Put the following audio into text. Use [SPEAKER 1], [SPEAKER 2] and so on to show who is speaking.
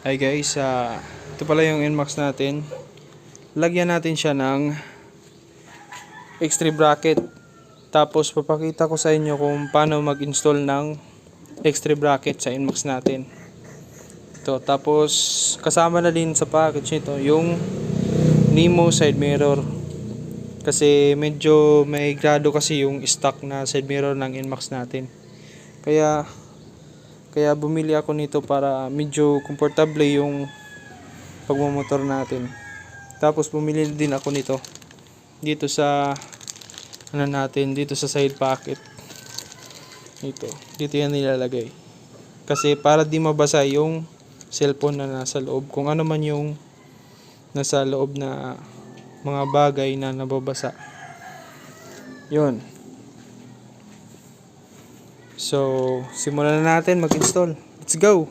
[SPEAKER 1] Hi guys, ito pala yung NMAX natin. Lagyan natin siya ng extra bracket. Tapos papakita ko sa inyo kung paano mag-install ng extra bracket sa NMAX natin. Ito, tapos kasama na din sa package nito yung Nemo side mirror. Kasi medyo may grado kasi yung stock na side mirror ng NMAX natin. Kaya bumili ako nito para medyo komportable yung pagmumotor natin. Tapos bumili din ako nito dito sa dito sa side pocket. Dito yan nilalagay. Kasi para di mabasa yung cellphone na nasa loob. Kung ano man yung nasa loob na mga bagay na nababasa. Yun. So, simulan na natin mag-install. Let's go!